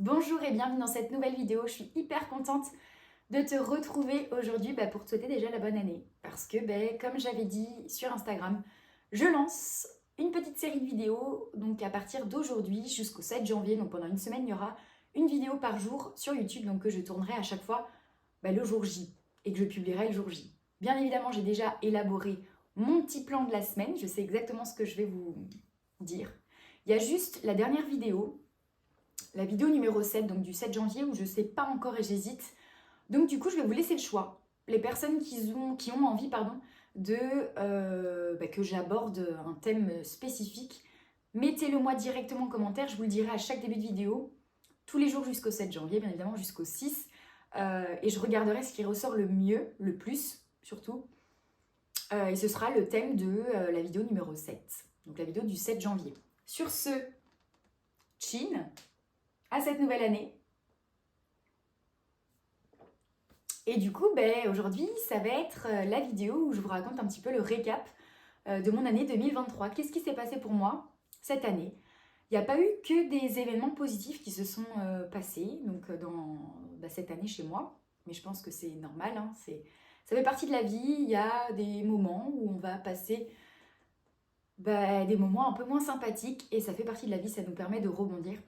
Bonjour et bienvenue dans cette nouvelle vidéo. Je suis hyper contente de te retrouver aujourd'hui pour te souhaiter déjà la bonne année. Parce que comme j'avais dit sur Instagram, je lance une petite série de vidéos. Donc à partir d'aujourd'hui jusqu'au 7 janvier, donc pendant une semaine, il y aura une vidéo par jour sur YouTube. Donc que je tournerai à chaque fois le jour J et que je publierai le jour J. Bien évidemment, j'ai déjà élaboré mon petit plan de la semaine. Je sais exactement ce que je vais vous dire. Il y a juste la dernière vidéo, la vidéo numéro 7, donc du 7 janvier, où je ne sais pas encore et j'hésite. Donc du coup, je vais vous laisser le choix. Les personnes qui ont envie que j'aborde un thème spécifique, mettez-le moi directement en commentaire, je vous le dirai à chaque début de vidéo, tous les jours jusqu'au 7 janvier, bien évidemment jusqu'au 6. Et je regarderai ce qui ressort le mieux, le plus surtout. Et ce sera le thème de la vidéo numéro 7, donc la vidéo du 7 janvier. Sur ce, chin à cette nouvelle année. Et du coup, aujourd'hui, ça va être la vidéo où je vous raconte un petit peu le récap de mon année 2023. Qu'est-ce qui s'est passé pour moi cette année? Il n'y a pas eu que des événements positifs qui se sont passés dans cette année chez moi. Mais je pense que c'est normal, hein, ça fait partie de la vie. Il y a des moments où on va passer des moments un peu moins sympathiques et ça fait partie de la vie, ça nous permet de rebondir.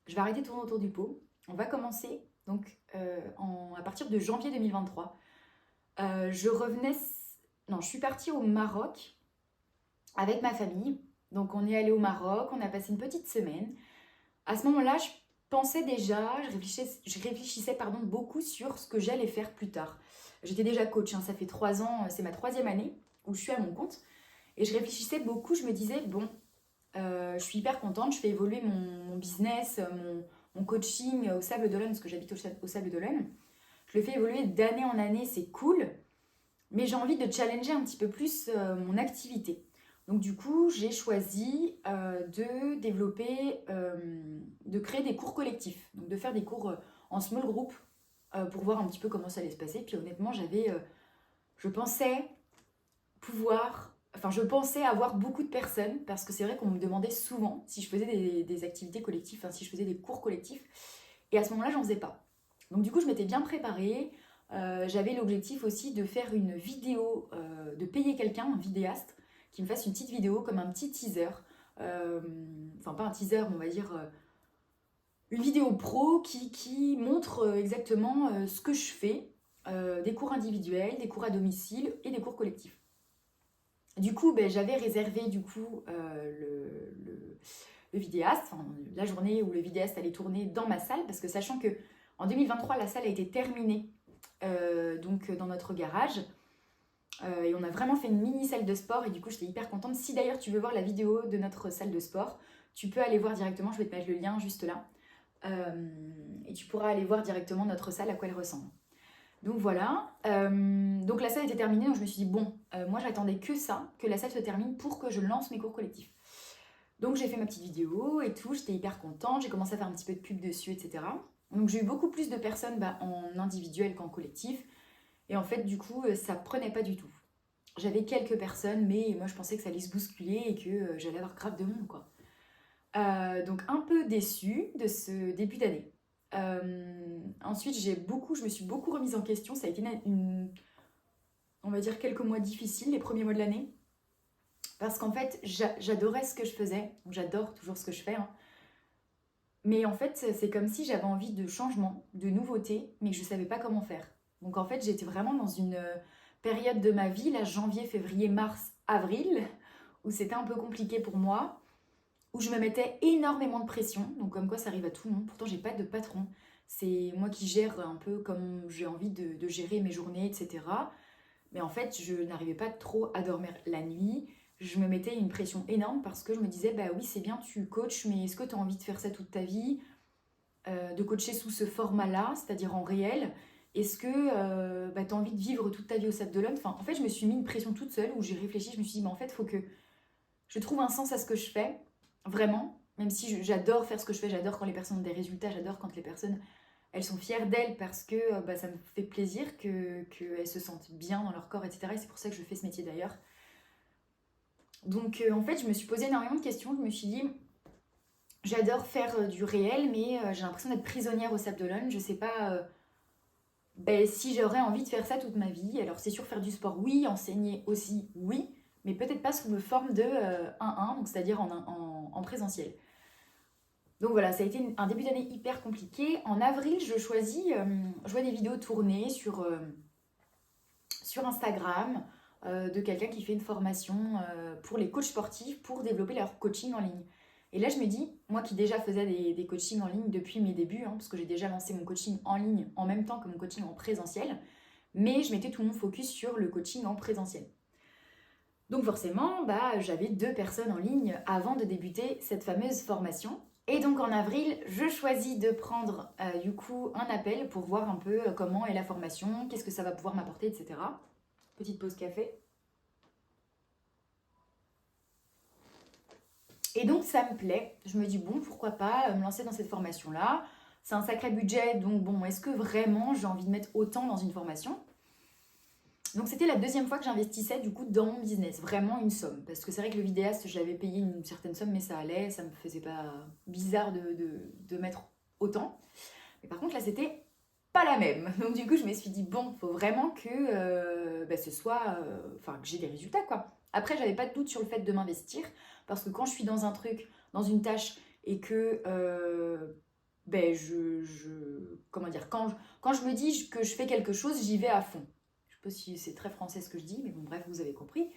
Je vais arrêter de tourner autour du pot. On va commencer à partir de janvier 2023. Je suis partie au Maroc avec ma famille. Donc on est allé au Maroc, on a passé une petite semaine. À ce moment-là, je réfléchissais beaucoup sur ce que j'allais faire plus tard. J'étais déjà coach, hein, ça fait 3 ans, c'est ma 3e année où je suis à mon compte. Et je réfléchissais beaucoup, je me disais, je suis hyper contente, je fais évoluer mon business, mon coaching au Sable d'Olonne, parce que j'habite au Sable d'Olonne. Je le fais évoluer d'année en année, c'est cool, mais j'ai envie de challenger un petit peu plus mon activité. Donc du coup, j'ai choisi de développer, de créer des cours collectifs, donc de faire des cours en small group pour voir un petit peu comment ça allait se passer. Puis honnêtement, je pensais je pensais avoir beaucoup de personnes, parce que c'est vrai qu'on me demandait souvent si je faisais des activités collectives, si je faisais des cours collectifs, et à ce moment-là, j'en faisais pas. Donc du coup, je m'étais bien préparée. J'avais l'objectif aussi de faire une vidéo, de payer quelqu'un, un vidéaste, qui me fasse une petite vidéo comme un petit teaser. Enfin, pas un teaser, mais on va dire une vidéo pro qui montre exactement ce que je fais, des cours individuels, des cours à domicile et des cours collectifs. Du coup, j'avais réservé le vidéaste, la journée où le vidéaste allait tourner dans ma salle, parce que sachant que en 2023, la salle a été terminée dans notre garage. Et on a vraiment fait une mini salle de sport, et du coup, j'étais hyper contente. Si d'ailleurs tu veux voir la vidéo de notre salle de sport, tu peux aller voir directement, je vais te mettre le lien juste là. Et tu pourras aller voir directement notre salle, à quoi elle ressemble. Donc voilà, donc la salle était terminée, donc je me suis dit moi j'attendais que ça, que la salle se termine pour que je lance mes cours collectifs. Donc j'ai fait ma petite vidéo et tout, j'étais hyper contente, j'ai commencé à faire un petit peu de pub dessus, etc. Donc j'ai eu beaucoup plus de personnes en individuel qu'en collectif, et en fait du coup ça prenait pas du tout. J'avais quelques personnes, mais moi je pensais que ça allait se bousculer et que j'allais avoir grave de monde, quoi. Donc un peu déçue de ce début d'année. Ensuite, je me suis beaucoup remise en question. Ça a été on va dire quelques mois difficiles, les premiers mois de l'année. Parce qu'en fait, j'adorais ce que je faisais. Donc j'adore toujours ce que je fais, hein. Mais en fait, c'est comme si j'avais envie de changement, de nouveauté, mais que je ne savais pas comment faire. Donc en fait, j'étais vraiment dans une période de ma vie, là, janvier, février, mars, avril, où c'était un peu compliqué pour moi, où je me mettais énormément de pression. Donc comme quoi, ça arrive à tout le monde. Pourtant, j'ai pas de patron. C'est moi qui gère un peu comme j'ai envie de gérer mes journées, etc. Mais en fait, je n'arrivais pas trop à dormir la nuit. Je me mettais une pression énorme parce que je me disais, oui, c'est bien, tu coaches, mais est-ce que tu as envie de faire ça toute ta vie? De coacher sous ce format-là, c'est-à-dire en réel? Est-ce que tu as envie de vivre toute ta vie au Sable d'Olonne? En fait, je me suis mis une pression toute seule où j'ai réfléchi, je me suis dit, en fait, il faut que je trouve un sens à ce que je fais, vraiment. Même si j'adore faire ce que je fais, j'adore quand les personnes ont des résultats, j'adore quand les personnes elles sont fières d'elles parce que ça me fait plaisir qu'elles se sentent bien dans leur corps, etc. Et c'est pour ça que je fais ce métier d'ailleurs. Donc en fait, je me suis posé énormément de questions. Je me suis dit, J'adore faire du réel, mais j'ai l'impression d'être prisonnière au Sable d'Olonne. Je sais pas si j'aurais envie de faire ça toute ma vie. Alors c'est sûr, faire du sport, oui, enseigner aussi, oui, mais peut-être pas sous forme de 1-1, donc c'est-à-dire en présentiel. Donc voilà, ça a été un début d'année hyper compliqué. En avril, je vois des vidéos tournées sur Instagram de quelqu'un qui fait une formation pour les coachs sportifs pour développer leur coaching en ligne. Et là, je me dis, moi qui déjà faisais des coachings en ligne depuis mes débuts, parce que j'ai déjà lancé mon coaching en ligne en même temps que mon coaching en présentiel, mais je mettais tout mon focus sur le coaching en présentiel. Donc forcément, j'avais 2 personnes en ligne avant de débuter cette fameuse formation. Et donc en avril, je choisis de prendre du coup un appel pour voir un peu comment est la formation, qu'est-ce que ça va pouvoir m'apporter, etc. Petite pause café. Et donc ça me plaît. Je me dis bon, pourquoi pas me lancer dans cette formation-là. C'est un sacré budget, donc bon, est-ce que vraiment j'ai envie de mettre autant dans une formation? Donc c'était la 2e fois que j'investissais du coup dans mon business, vraiment une somme. Parce que c'est vrai que le vidéaste, j'avais payé une certaine somme, mais ça allait, ça me faisait pas bizarre de mettre autant. Mais par contre là c'était pas la même. Donc du coup je me suis dit bon, faut vraiment que ce soit, que j'ai des résultats quoi. Après j'avais pas de doute sur le fait de m'investir, parce que quand je suis dans un truc, dans une tâche, et que comment dire, quand je me dis que je fais quelque chose, j'y vais à fond. Je sais pas si c'est très français ce que je dis, mais bon, bref, vous avez compris.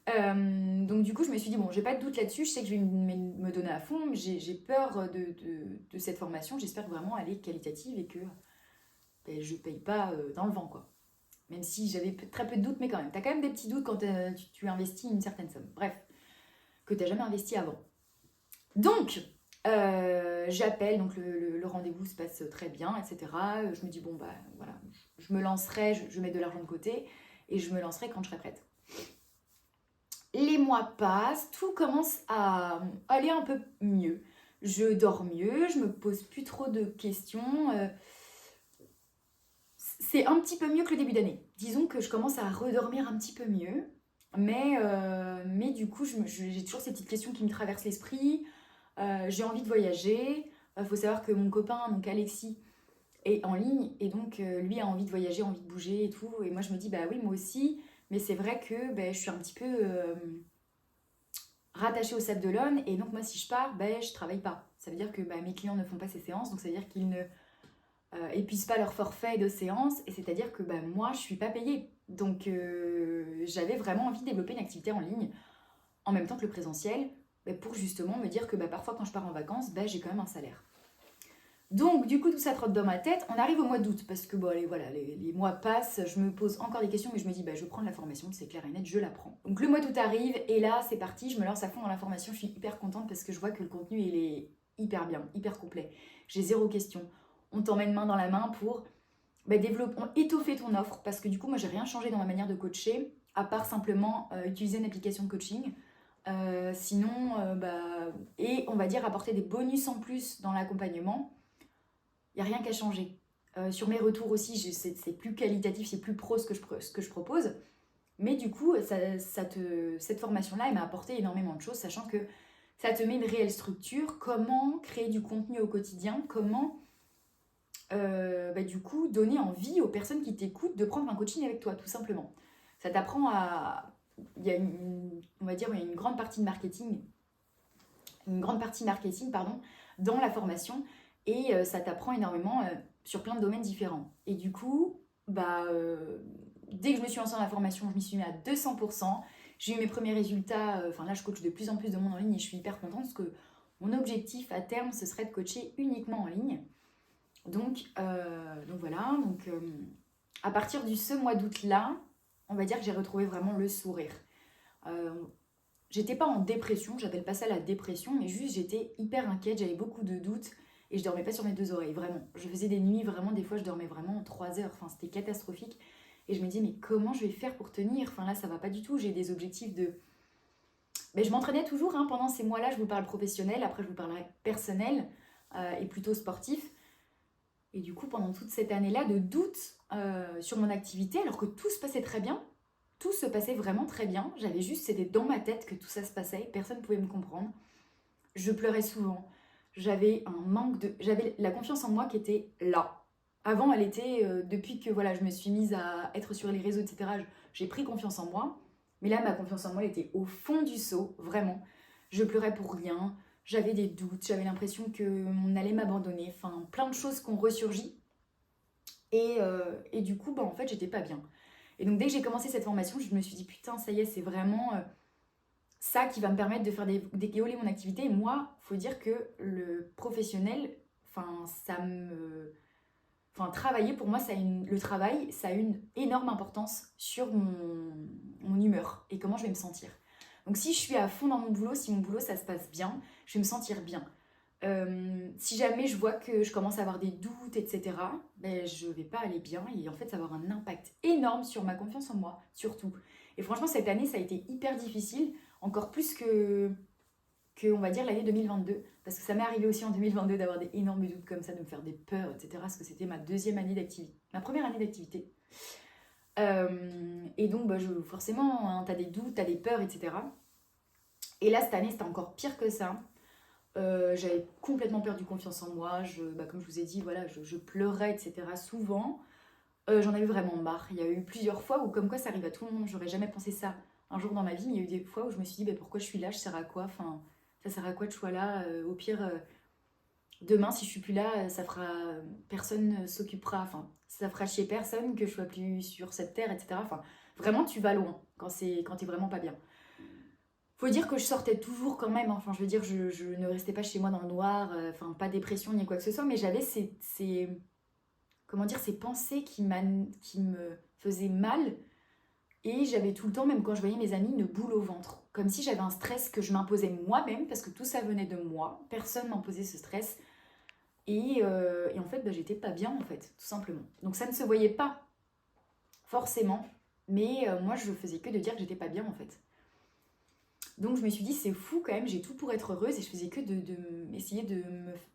Donc du coup, je me suis dit, bon, j'ai pas de doute là-dessus, je sais que je vais me donner à fond, mais j'ai peur de cette formation, j'espère vraiment elle est qualitative et que je paye pas dans le vent, quoi. Même si j'avais très peu de doutes, mais quand même, t'as quand même des petits doutes quand tu investis une certaine somme. Bref, que t'as jamais investi avant. Donc, j'appelle, donc le rendez-vous se passe très bien, etc. Je me dis, bon, voilà, je me lancerai, je mets de l'argent de côté, et je me lancerai quand je serai prête. Les mois passent, tout commence à aller un peu mieux. Je dors mieux, je me pose plus trop de questions. C'est un petit peu mieux que le début d'année. Disons que je commence à redormir un petit peu mieux. Mais du coup, j'ai toujours ces petites questions qui me traversent l'esprit. J'ai envie de voyager. Faut savoir que mon copain, donc Alexis, est en ligne. Et donc, lui a envie de voyager, envie de bouger et tout. Et moi, je me dis, bah oui, moi aussi. Mais c'est vrai que je suis un petit peu rattachée au Sable d'Olonne. Et donc, moi, si je pars, je travaille pas. Ça veut dire que mes clients ne font pas ces séances. Donc, ça veut dire qu'ils ne épuisent pas leur forfait de séance. Et c'est-à-dire que moi, je suis pas payée. Donc, j'avais vraiment envie de développer une activité en ligne en même temps que le présentiel, pour justement me dire que parfois quand je pars en vacances, j'ai quand même un salaire. Donc du coup tout ça trotte dans ma tête. On arrive au mois d'août parce que les mois passent, je me pose encore des questions, mais je me dis je prends la formation, c'est clair et net, je la prends. Donc le mois d'août arrive et là c'est parti, je me lance à fond dans la formation, je suis hyper contente parce que je vois que le contenu il est hyper bien, hyper complet. J'ai 0 question. On t'emmène main dans la main pour étoffer ton offre, parce que du coup moi j'ai rien changé dans ma manière de coacher, à part simplement utiliser une application de coaching. Et on va dire apporter des bonus en plus dans l'accompagnement, il n'y a rien qu'à changer. Sur mes retours aussi, c'est plus qualitatif, c'est plus pro ce que je propose. Mais du coup, cette formation-là, elle m'a apporté énormément de choses, sachant que ça te met une réelle structure, comment créer du contenu au quotidien, comment du coup donner envie aux personnes qui t'écoutent de prendre un coaching avec toi, tout simplement. Ça t'apprend à... Il y a une grande partie de marketing, dans la formation, et ça t'apprend énormément sur plein de domaines différents. Et du coup, dès que je me suis lancée dans la formation, je m'y suis mis à 200%. J'ai eu mes premiers résultats. Là, je coach de plus en plus de monde en ligne et je suis hyper contente parce que mon objectif à terme, ce serait de coacher uniquement en ligne. Donc voilà. À partir de ce mois d'août-là, on va dire que j'ai retrouvé vraiment le sourire. J'étais pas en dépression, j'appelle pas ça la dépression, mais juste j'étais hyper inquiète, j'avais beaucoup de doutes et je dormais pas sur mes 2 oreilles, vraiment. Je faisais des nuits, vraiment, des fois je dormais vraiment 3 heures, c'était catastrophique. Et je me disais, mais comment je vais faire pour tenir? Là, ça va pas du tout, j'ai des objectifs de... je m'entraînais toujours, pendant ces mois-là, je vous parle professionnel, après je vous parlerai personnel et plutôt sportif. Et du coup, pendant toute cette année-là de doute sur mon activité, alors que tout se passait très bien, tout se passait vraiment très bien. C'était dans ma tête que tout ça se passait. Personne ne pouvait me comprendre. Je pleurais souvent. j'avais un manque de... J'avais la confiance en moi qui était là. Avant, elle était, depuis que voilà, je me suis mise à être sur les réseaux, etc., j'ai pris confiance en moi. Mais là, ma confiance en moi, elle était au fond du seau, vraiment. Je pleurais pour rien, j'avais des doutes, j'avais l'impression qu'on allait m'abandonner. Enfin, plein de choses qui ont ressurgi. Et du coup, bah, en fait, j'étais pas bien. Et donc, dès que j'ai commencé cette formation, je me suis dit, putain, ça y est, c'est vraiment ça qui va me permettre de faire décoller mon activité. Et moi, faut dire que le professionnel, enfin, travailler pour moi, le travail, ça a une énorme importance sur mon humeur et comment je vais me sentir. Donc si je suis à fond dans mon boulot, si mon boulot ça se passe bien, je vais me sentir bien. Si jamais je vois que je commence à avoir des doutes, etc., ben, je vais pas aller bien et en fait ça va avoir un impact énorme sur ma confiance en moi, surtout. Et franchement, cette année, ça a été hyper difficile, encore plus que on va dire l'année 2022, parce que ça m'est arrivé aussi en 2022 d'avoir des énormes doutes comme ça, de me faire des peurs, etc., parce que c'était ma deuxième année d'activité, ma première année d'activité. Et donc, bah, forcément, hein, t'as des doutes, t'as des peurs, etc. Et là, cette année, c'était encore pire que ça. J'avais complètement perdu confiance en moi. Comme je vous ai dit, voilà, je pleurais, etc. souvent. J'en avais vraiment marre. Il y a eu plusieurs fois où, comme quoi, ça arrive à tout le monde. J'aurais jamais pensé ça un jour dans ma vie, mais il y a eu des fois où je me suis dit, bah, pourquoi je suis là, je sers à quoi, enfin, ça sert à quoi que je sois là, au pire, demain, si je suis plus là, ça fera. Personne s'occupera, enfin, ça fera chier personne que je sois plus sur cette terre, etc. Enfin, vraiment, tu vas loin quand t'es vraiment pas bien. Faut dire que je sortais toujours quand même, hein. Enfin, je veux dire, je ne restais pas chez moi dans le noir, enfin, pas dépression ni quoi que ce soit, mais j'avais comment dire, ces pensées qui me faisaient mal. Et j'avais tout le temps, même quand je voyais mes amis, une boule au ventre. Comme si j'avais un stress que je m'imposais moi-même, parce que tout ça venait de moi. Personne m'imposait ce stress. Et en fait, bah, j'étais pas bien, en fait, tout simplement. Donc ça ne se voyait pas forcément. Mais moi, je faisais que de dire que j'étais pas bien, en fait. Donc je me suis dit, c'est fou quand même, j'ai tout pour être heureuse. Et je faisais que essayer de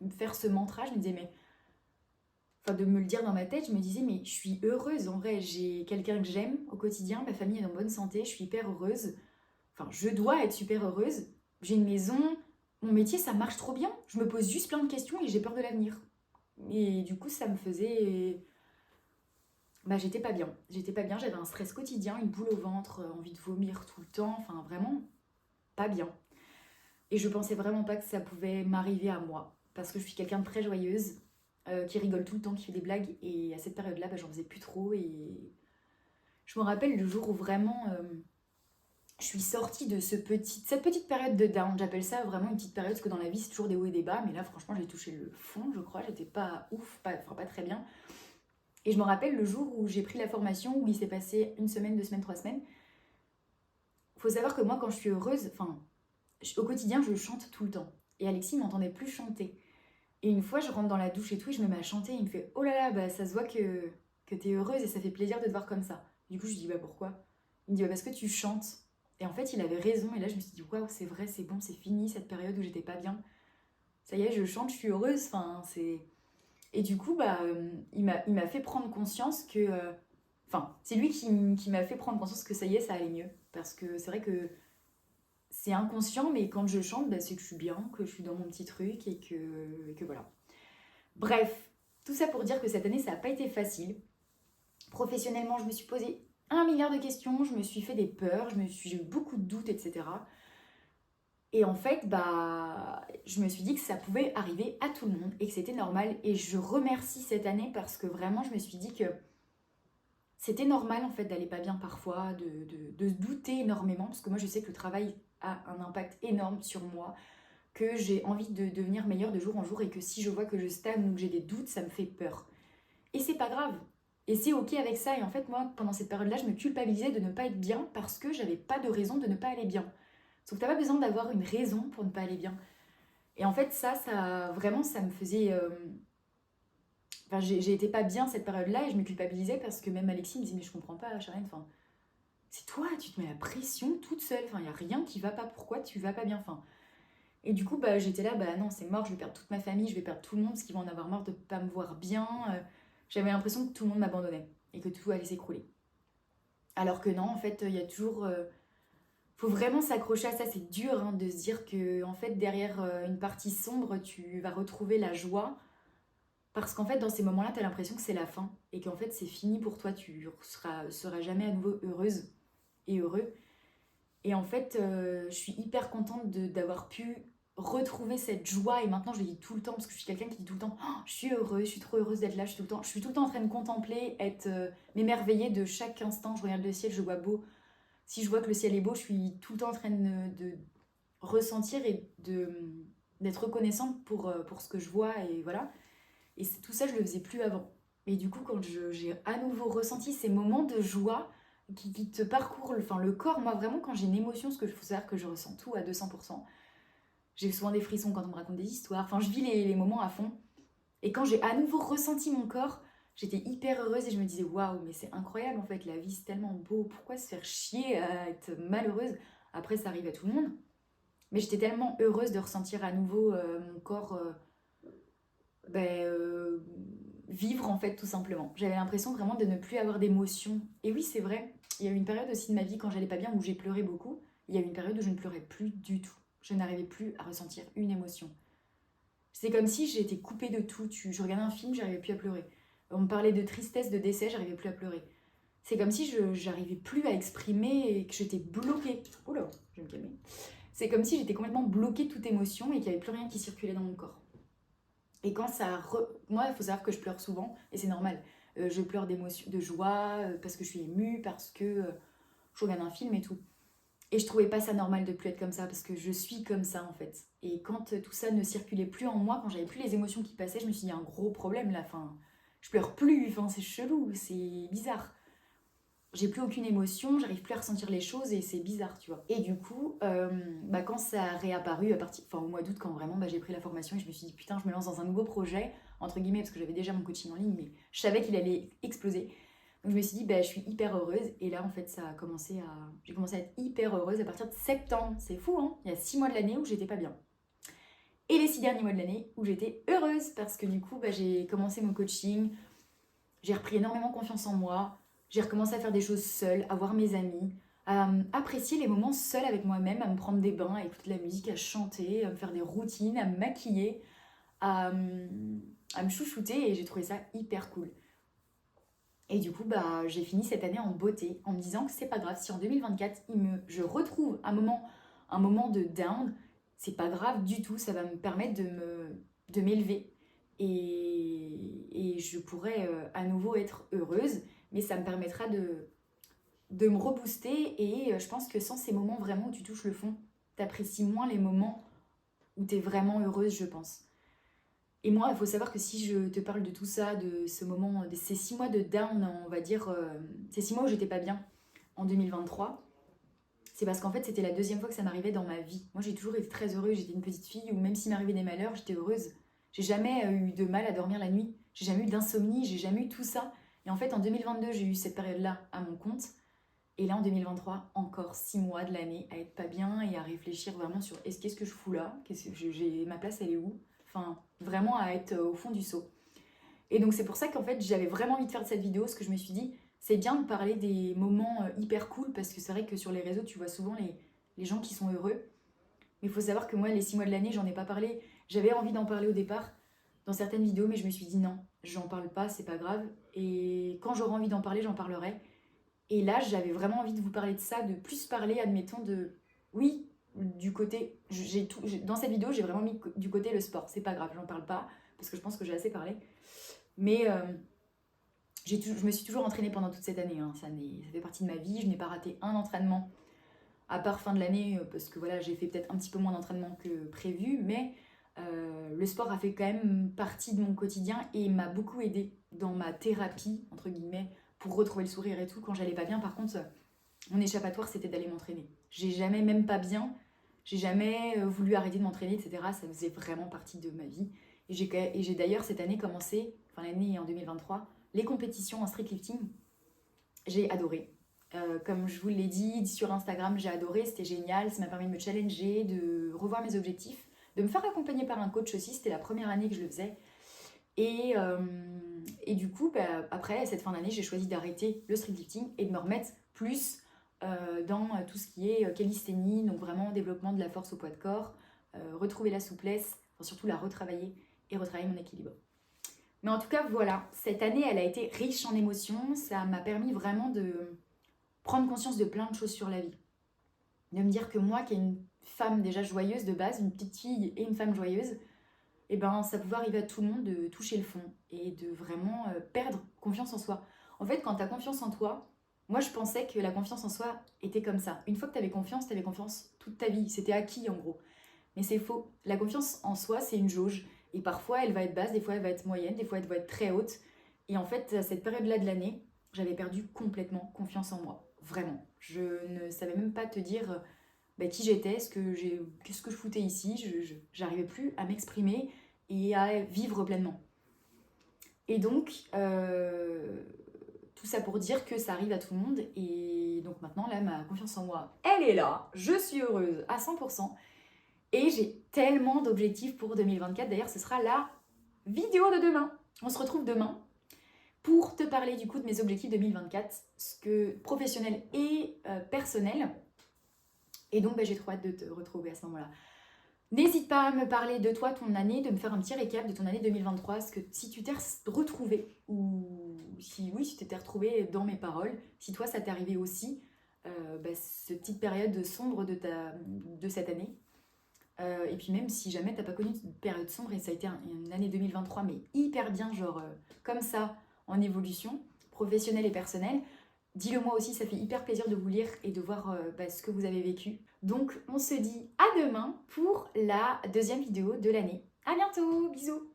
me faire ce mantra. Je me disais, mais enfin de me le dire dans ma tête, je me disais mais je suis heureuse en vrai, j'ai quelqu'un que j'aime au quotidien, ma famille est en bonne santé, je suis hyper heureuse, enfin je dois être super heureuse, j'ai une maison, mon métier ça marche trop bien, je me pose juste plein de questions et j'ai peur de l'avenir. Et du coup ça me faisait... Bah j'étais pas bien, j'avais un stress quotidien, une boule au ventre, envie de vomir tout le temps, enfin vraiment pas bien. Et je pensais vraiment pas que ça pouvait m'arriver à moi, parce que je suis quelqu'un de très joyeuse, qui rigole tout le temps, qui fait des blagues. Et à cette période-là, bah, j'en faisais plus trop. Et je me rappelle le jour où vraiment je suis sortie de cette petite période de down. J'appelle ça vraiment une petite période, parce que dans la vie, c'est toujours des hauts et des bas. Mais là, franchement, j'ai touché le fond, je crois. J'étais pas ouf, enfin pas très bien. Et je me rappelle le jour où j'ai pris la formation, où il s'est passé une semaine, 2 semaines, 3 semaines. Faut savoir que moi, quand je suis heureuse, enfin, au quotidien, je chante tout le temps. Et Alexis m'entendait plus chanter. Et une fois, je rentre dans la douche et tout, et je me mets à chanter. Et il me fait oh là là, bah, ça se voit que t'es heureuse et ça fait plaisir de te voir comme ça. Du coup, je lui dis bah pourquoi. Il me dit bah, parce que tu chantes. Et en fait, il avait raison. Et là, je me suis dit waouh, c'est vrai, c'est bon, c'est fini cette période où j'étais pas bien. Ça y est, je chante, je suis heureuse. Enfin, c'est. Et du coup, bah, il m'a fait prendre conscience que. Enfin, c'est lui qui m'a fait prendre conscience que ça y est, ça allait mieux. Parce que c'est vrai que c'est inconscient, mais quand je chante, bah, c'est que je suis bien, que je suis dans mon petit truc et que voilà. Bref, tout ça pour dire que cette année, ça n'a pas été facile. Professionnellement, je me suis posé 1 milliard de questions, je me suis fait des peurs, j'ai eu beaucoup de doutes, etc. Et en fait, bah, je me suis dit que ça pouvait arriver à tout le monde et que c'était normal. Et je remercie cette année parce que vraiment, je me suis dit que c'était normal en fait d'aller pas bien parfois, de se douter énormément. Parce que moi, je sais que le travail a un impact énorme sur moi, que j'ai envie de devenir meilleure de jour en jour et que si je vois que je stagne ou que j'ai des doutes, ça me fait peur. Et c'est pas grave. Et c'est ok avec ça. Et en fait, moi, pendant cette période-là, je me culpabilisais de ne pas être bien parce que j'avais pas de raison de ne pas aller bien. Sauf que t'as pas besoin d'avoir une raison pour ne pas aller bien. Et en fait, ça vraiment, ça me faisait. Enfin, j'ai été pas bien cette période-là et je me culpabilisais parce que même Alexis me disait mais je comprends pas, Charlène. Enfin, c'est toi, tu te mets la pression toute seule. Enfin, y a rien qui va pas. Pourquoi tu vas pas bien. Enfin, et du coup, bah, j'étais là, bah non, c'est mort, je vais perdre toute ma famille, je vais perdre tout le monde parce qu'ils vont en avoir marre de pas me voir bien. J'avais l'impression que tout le monde m'abandonnait et que tout allait s'écrouler. Alors que non, en fait, il y a toujours faut vraiment s'accrocher à ça. C'est dur hein, de se dire que en fait, derrière une partie sombre, tu vas retrouver la joie. Parce qu'en fait, dans ces moments-là, tu as l'impression que c'est la fin. Et qu'en fait, c'est fini pour toi. Tu seras jamais à nouveau heureuse et heureux. Et en fait, je suis hyper contente d'avoir pu retrouver cette joie. Et maintenant, je le dis tout le temps, parce que je suis quelqu'un qui dit tout le temps, oh, je suis heureuse, je suis trop heureuse d'être là, je suis tout le temps en train de contempler, m'émerveiller de chaque instant. Je regarde le ciel, je vois beau. Si je vois que le ciel est beau, je suis tout le temps en train de ressentir et d'être reconnaissante pour ce que je vois. Et voilà. Et tout ça, je le faisais plus avant. Et du coup, quand j'ai à nouveau ressenti ces moments de joie qui te parcourent le corps, moi vraiment, quand j'ai une émotion, ce que je faut savoir que je ressens tout à 200%. J'ai souvent des frissons quand on me raconte des histoires. Enfin, je vis les moments à fond. Et quand j'ai à nouveau ressenti mon corps, j'étais hyper heureuse et je me disais waouh, mais c'est incroyable en fait, la vie c'est tellement beau. Pourquoi se faire chier à être malheureuse? Après, ça arrive à tout le monde. Mais j'étais tellement heureuse de ressentir à nouveau mon corps ben, vivre en fait tout simplement. J'avais l'impression vraiment de ne plus avoir d'émotions. Et oui, c'est vrai, il y a eu une période aussi de ma vie quand j'allais pas bien où j'ai pleuré beaucoup. Il y a eu une période où je ne pleurais plus du tout. Je n'arrivais plus à ressentir une émotion. C'est comme si j'étais coupée de tout. Je regardais un film, j'arrivais plus à pleurer. On me parlait de tristesse, de décès, j'arrivais plus à pleurer. C'est comme si j'arrivais plus à exprimer et que j'étais bloquée. Oula, je vais me calmer. C'est comme si j'étais complètement bloquée de toute émotion et qu'il n'y avait plus rien qui circulait dans mon corps. Et quand ça... Moi, il faut savoir que je pleure souvent, et c'est normal. Je pleure d'émotion, de joie, parce que je suis émue, parce que je regarde un film et tout. Et je trouvais pas ça normal de plus être comme ça, parce que je suis comme ça en fait. Et quand tout ça ne circulait plus en moi, quand j'avais plus les émotions qui passaient, je me suis dit, il y a un gros problème là. Enfin, je pleure plus, enfin, c'est chelou, c'est bizarre. J'ai plus aucune émotion, j'arrive plus à ressentir les choses et c'est bizarre, tu vois. Et du coup, quand ça a réapparu, au mois d'août, quand vraiment j'ai pris la formation et je me suis dit, putain, je me lance dans un nouveau projet, entre guillemets, parce que j'avais déjà mon coaching en ligne, mais je savais qu'il allait exploser. Donc je me suis dit, je suis hyper heureuse. Et là, en fait, j'ai commencé à être hyper heureuse à partir de septembre. C'est fou, hein? Il y a 6 mois de l'année où j'étais pas bien. Et les 6 derniers mois de l'année où j'étais heureuse parce que du coup, j'ai commencé mon coaching, j'ai repris énormément confiance en moi, j'ai recommencé à faire des choses seule, à voir mes amis, à apprécier les moments seuls avec moi-même, à me prendre des bains, à écouter de la musique, à chanter, à me faire des routines, à me maquiller, à me chouchouter et j'ai trouvé ça hyper cool. Et du coup, j'ai fini cette année en beauté, en me disant que c'est pas grave si en 2024, je retrouve un moment de down, c'est pas grave du tout, ça va me permettre de m'élever. Et je pourrai à nouveau être heureuse, mais ça me permettra de me rebooster. Et je pense que sans ces moments vraiment où tu touches le fond, t'apprécies moins les moments où t'es vraiment heureuse, je pense. Et moi, il faut savoir que si je te parle de tout ça, de ce moment, de ces 6 mois de down, on va dire, ces 6 mois où j'étais pas bien en 2023, c'est parce qu'en fait, c'était la deuxième fois que ça m'arrivait dans ma vie. Moi, j'ai toujours été très heureuse. J'étais une petite fille où même s'il m'arrivait des malheurs, j'étais heureuse. J'ai jamais eu de mal à dormir la nuit. J'ai jamais eu d'insomnie. J'ai jamais eu tout ça. Et en fait, en 2022, j'ai eu cette période-là à mon compte. Et là, en 2023, encore 6 mois de l'année à être pas bien et à réfléchir vraiment sur qu'est-ce que je fous là? Ma place, elle est où? Enfin, vraiment à être au fond du seau. Et donc, c'est pour ça qu'en fait, j'avais vraiment envie de faire cette vidéo, parce que je me suis dit, c'est bien de parler des moments hyper cool, parce que c'est vrai que sur les réseaux, tu vois souvent les gens qui sont heureux. Mais il faut savoir que moi, les 6 mois de l'année, j'en ai pas parlé. J'avais envie d'en parler au départ dans certaines vidéos, mais je me suis dit non, j'en parle pas, c'est pas grave. Et quand j'aurai envie d'en parler, j'en parlerai. Et là, j'avais vraiment envie de vous parler de ça, de plus parler, admettons, oui, du côté... Dans cette vidéo, j'ai vraiment mis du côté le sport. C'est pas grave, j'en parle pas, parce que je pense que j'ai assez parlé. Mais je me suis toujours entraînée pendant toute cette année. Hein. Ça fait partie de ma vie. Je n'ai pas raté un entraînement, à part fin de l'année, parce que voilà, j'ai fait peut-être un petit peu moins d'entraînement que prévu. Mais le sport a fait quand même partie de mon quotidien et m'a beaucoup aidée dans ma thérapie, entre guillemets, pour retrouver le sourire et tout. Quand j'allais pas bien, par contre, mon échappatoire, c'était d'aller m'entraîner. J'ai jamais, même pas bien, j'ai jamais voulu arrêter de m'entraîner, etc. Ça faisait vraiment partie de ma vie. Et j'ai d'ailleurs cette année commencé, enfin l'année en 2023, les compétitions en street lifting. J'ai adoré. Comme je vous l'ai dit sur Instagram, j'ai adoré, c'était génial. Ça m'a permis de me challenger, de revoir mes objectifs, de me faire accompagner par un coach aussi. C'était la première année que je le faisais. Et du coup, après cette fin d'année, j'ai choisi d'arrêter le street lifting et de me remettre plus dans tout ce qui est calisthénie, donc vraiment développement de la force au poids de corps, retrouver la souplesse, enfin, surtout la retravailler et retravailler mon équilibre. Mais en tout cas, voilà, cette année, elle a été riche en émotions. Ça m'a permis vraiment de prendre conscience de plein de choses sur la vie. De me dire que moi, qui est une femme déjà joyeuse de base, une petite fille et une femme joyeuse, et ben ça peut arriver à tout le monde de toucher le fond et de vraiment perdre confiance en soi. En fait, quand tu as confiance en toi, moi je pensais que la confiance en soi était comme ça. Une fois que tu avais confiance toute ta vie. C'était acquis en gros. Mais c'est faux. La confiance en soi, c'est une jauge. Et parfois, elle va être basse, des fois, elle va être moyenne, des fois, elle va être très haute. Et en fait, à cette période-là de l'année, j'avais perdu complètement confiance en moi. Vraiment. Je ne savais même pas te dire qui j'étais, qu'est-ce que je foutais ici. J'arrivais plus à m'exprimer et à vivre pleinement. Et donc, tout ça pour dire que ça arrive à tout le monde. Et donc maintenant, là, ma confiance en moi, elle est là. Je suis heureuse à 100%. Et j'ai tellement d'objectifs pour 2024. D'ailleurs, ce sera la vidéo de demain. On se retrouve demain pour te parler du coup de mes objectifs 2024, professionnels et personnels. Et donc, j'ai trop hâte de te retrouver à ce moment-là. N'hésite pas à me parler de toi, ton année, de me faire un petit récap de ton année 2023, parce que si tu t'es retrouvé, ou si oui, si tu t'es retrouvé dans mes paroles, si toi ça t'est arrivé aussi, cette petite période sombre de cette année. Et puis même si jamais t'as pas connu une période sombre et ça a été une année 2023 mais hyper bien, genre comme ça, en évolution, professionnelle et personnelle, dis-le moi aussi, ça fait hyper plaisir de vous lire et de voir ce que vous avez vécu. Donc on se dit à demain pour la deuxième vidéo de l'année. À bientôt, bisous.